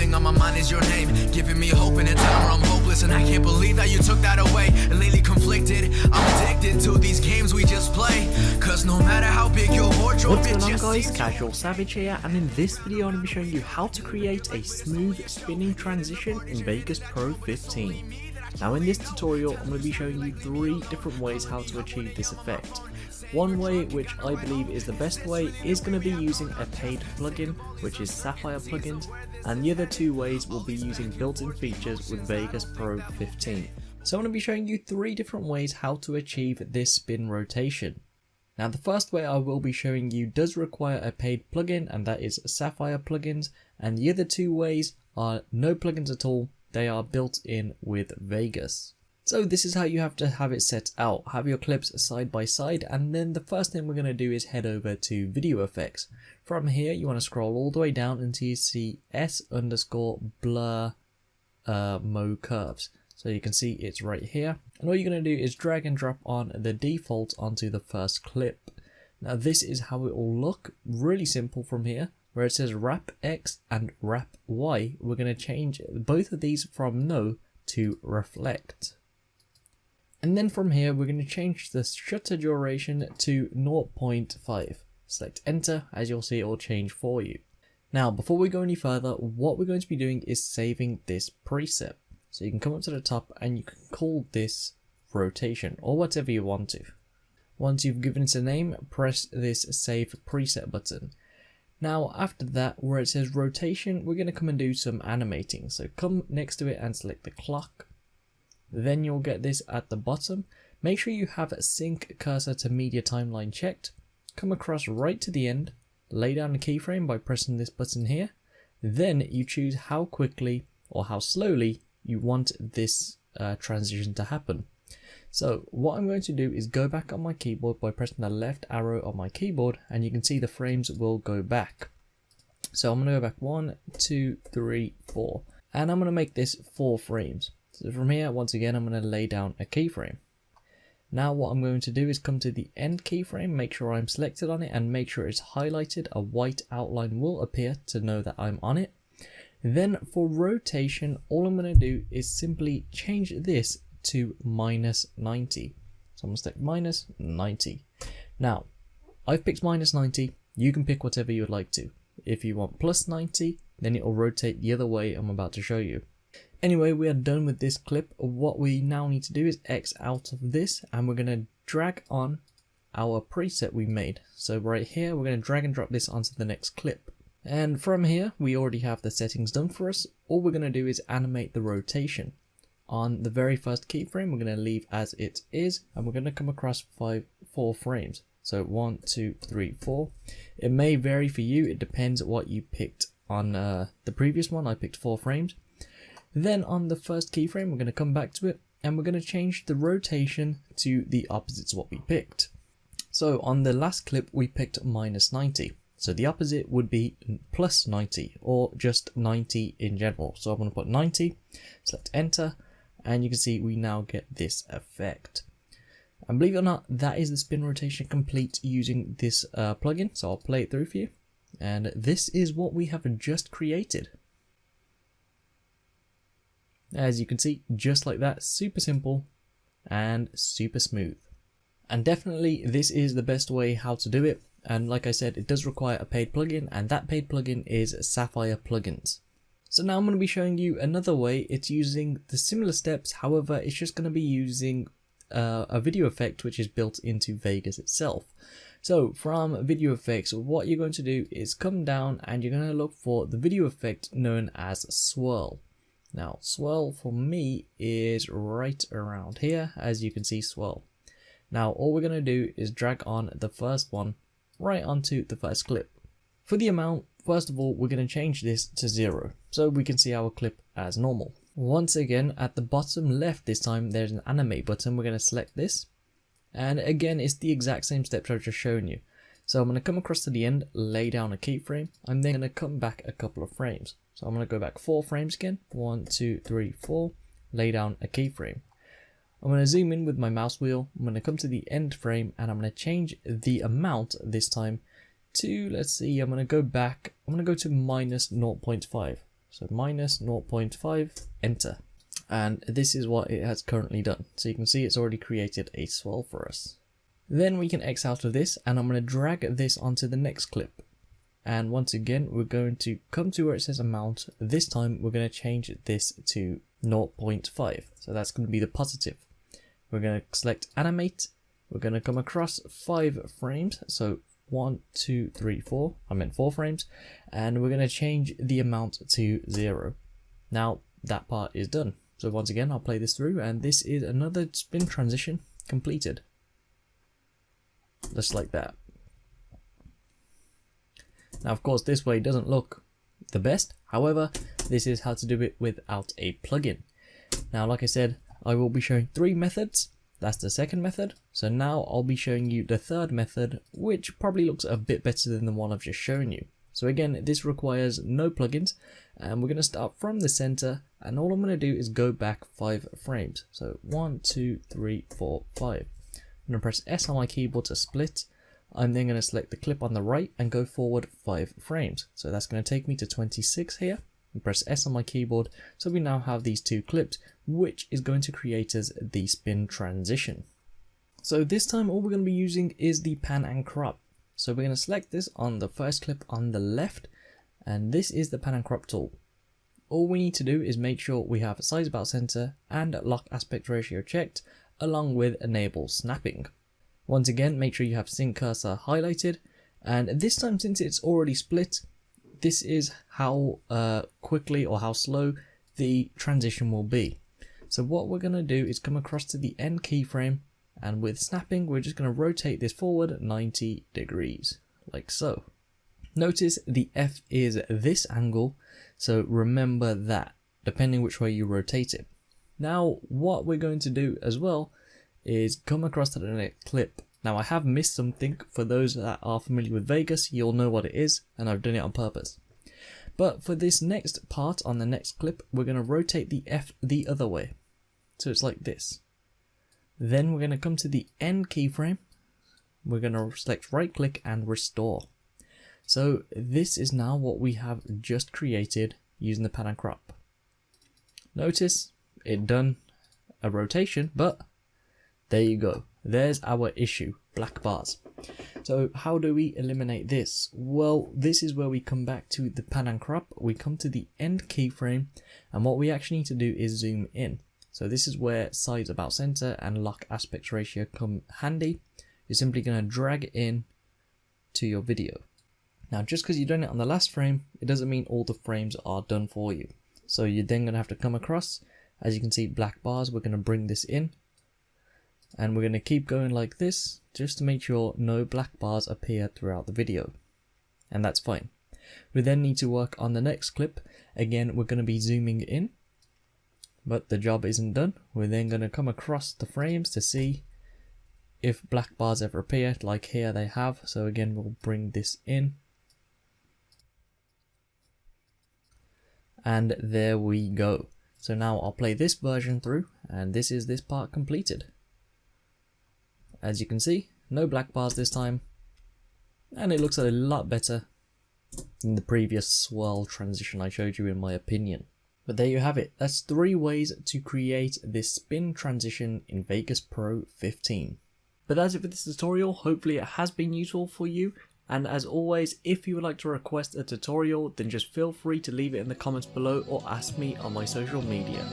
thing on my mind is your name, giving me hope in a time where I'm hopeless, and I can't believe that you took that away. And lately conflicted, I'm addicted to these games we just play, cause no matter how big your wardrobe, what's going on guys, CasualSavage here, and in this video I'm going to be showing you how to create a smooth spinning transition in Vegas Pro 15. Now in this tutorial I'm going to be showing you 3 different ways how to achieve this effect. One way, which I believe is the best way, is going to be using a paid plugin, which is Sapphire Plugins, and the other 2 ways will be using built-in features with Vegas Pro 15. So I'm going to be showing you 3 different ways how to achieve this spin rotation. Now the first way I will be showing you does require a paid plugin, and that is Sapphire Plugins, and the other 2 ways are no plugins at all, they are built in with Vegas. So this is how you have to have it set out. Have your clips side by side, and then the first thing we're going to do is head over to video effects. From here you want to scroll all the way down until you see S_blur Mo curves. So you can see it's right here, and all you're going to do is drag and drop on the default onto the first clip. Now this is how it will look, really simple. From here where it says wrap X and wrap Y, we're going to change both of these from no to reflect. And then from here we're going to change the shutter duration to 0.5. Select enter, as you'll see it will change for you. Now before we go any further, what we're going to be doing is saving this preset. So you can come up to the top and you can call this rotation or whatever you want to. Once you've given it a name, press this save preset button. Now after that, where it says rotation, we're going to come and do some animating. So come next to it and select the clock. Then you'll get this at the bottom. Make sure you have sync cursor to media timeline checked. Come across right to the end, lay down a keyframe by pressing this button here. Then you choose how quickly or how slowly you want this transition to happen. So what I'm going to do is go back on my keyboard by pressing the left arrow on my keyboard, and you can see the frames will go back. So I'm going to go back 1, 2, 3, 4, and I'm going to make this 4 frames. So from here, once again, I'm going to lay down a keyframe. Now what I'm going to do is come to the end keyframe, make sure I'm selected on it, and make sure it's highlighted. A white outline will appear to know that I'm on it. Then for rotation, all I'm going to do is simply change this to -90. So I'm going to select -90. Now, I've picked -90. You can pick whatever you would like to. If you want +90, then it will rotate the other way I'm about to show you. Anyway, we are done with this clip. What we now need to do is X out of this, and we're going to drag on our preset we made. So right here, we're going to drag and drop this onto the next clip. And from here, we already have the settings done for us. All we're going to do is animate the rotation. On the very first keyframe, we're going to leave as it is, and we're going to come across 4 frames. So 1, 2, 3, 4. It may vary for you. It depends what you picked. On the previous one, I picked 4 frames. Then on the first keyframe, we're going to come back to it, and we're going to change the rotation to the opposite to what we picked. So on the last clip, we picked -90. So the opposite would be +90, or just 90 in general. So I'm going to put 90, select enter, and you can see we now get this effect. And believe it or not, that is the spin rotation complete using this plugin. So I'll play it through for you. And this is what we have just created. As you can see, just like that, super simple and super smooth. And definitely this is the best way how to do it. And like I said, it does require a paid plugin, and that paid plugin is Sapphire Plugins. So now I'm going to be showing you another way. It's using the similar steps, however it's just going to be using a video effect which is built into Vegas itself. So from video effects, what you're going to do is come down and you're going to look for the video effect known as swirl. Now swirl for me is right around here, as you can see swirl. Now all we're going to do is drag on the first one right onto the first clip. For the amount, first of all, we're going to change this to 0 so we can see our clip as normal. Once again, at the bottom left this time, there's an animate button. We're going to select this, and again it's the exact same steps I've just shown you. So I'm going to come across to the end, lay down a keyframe. I'm then going to come back a couple of frames. So I'm going to go back 4 frames again, 1, 2, 3, 4, lay down a keyframe. I'm going to zoom in with my mouse wheel. I'm going to come to the end frame, and I'm going to change the amount this time to, let's see, I'm going to go back. I'm going to go to -0.5. So minus 0.5, enter. And this is what it has currently done. So you can see it's already created a swell for us. Then we can X out of this, and I'm going to drag this onto the next clip. And once again, we're going to come to where it says amount. This time we're going to change this to 0.5. So that's going to be the positive. We're going to select animate. We're going to come across 5 frames. So 1, 2, 3, 4. I meant 4 frames. And we're going to change the amount to 0. Now that part is done. So once again, I'll play this through, and this is another spin transition completed. Just like that. Now of course this way doesn't look the best, however this is how to do it without a plugin. Now like I said, I will be showing 3 methods. That's the second method. So now I'll be showing you the third method, which probably looks a bit better than the one I've just shown you. So again, this requires no plugins, and we're going to start from the center, and all I'm going to do is go back 5 frames. So 1, 2, 3, 4, 5. I'm going to press S on my keyboard to split. I'm then going to select the clip on the right and go forward 5 frames. So that's going to take me to 26 here. And press S on my keyboard. So we now have these 2 clips, which is going to create us the spin transition. So this time all we're going to be using is the pan and crop. So we're going to select this on the first clip on the left, and this is the pan and crop tool. All we need to do is make sure we have size about center and lock aspect ratio checked, along with enable snapping. Once again, make sure you have sync cursor highlighted, and this time, since it's already split, this is how quickly or how slow the transition will be. So what we're going to do is come across to the end keyframe, and with snapping we're just going to rotate this forward 90 degrees, like so. Notice the F is this angle, so remember that, depending which way you rotate it. Now what we're going to do as well is come across to the next clip. Now I have missed something. For those that are familiar with Vegas, you'll know what it is, and I've done it on purpose. But for this next part on the next clip, we're going to rotate the F the other way. So it's like this. Then we're going to come to the end keyframe. We're going to select right click and restore. So this is now what we have just created using the pan and crop. Notice it done a rotation, but there you go. There's our issue, black bars. So how do we eliminate this? Well, this is where we come back to the pan and crop. We come to the end keyframe, and what we actually need to do is zoom in. So this is where size about center and lock aspect ratio come handy. You're simply going to drag in to your video. Now just because you've done it on the last frame, it doesn't mean all the frames are done for you. So you're then going to have to come across, as you can see, black bars. We're going to bring this in, and we're going to keep going like this just to make sure no black bars appear throughout the video, and that's fine. We then need to work on the next clip. Again, we're going to be zooming in, but the job isn't done. We're then going to come across the frames to see if black bars ever appear, like here they have. So again, we'll bring this in, and there we go. So now I'll play this version through, and this is this part completed. As you can see, no black bars this time, and it looks a lot better than the previous swirl transition I showed you, in my opinion. But there you have it. That's 3 ways to create this spin transition in Vegas Pro 15. But that's it for this tutorial. Hopefully it has been useful for you. And as always, if you would like to request a tutorial, then just feel free to leave it in the comments below or ask me on my social media.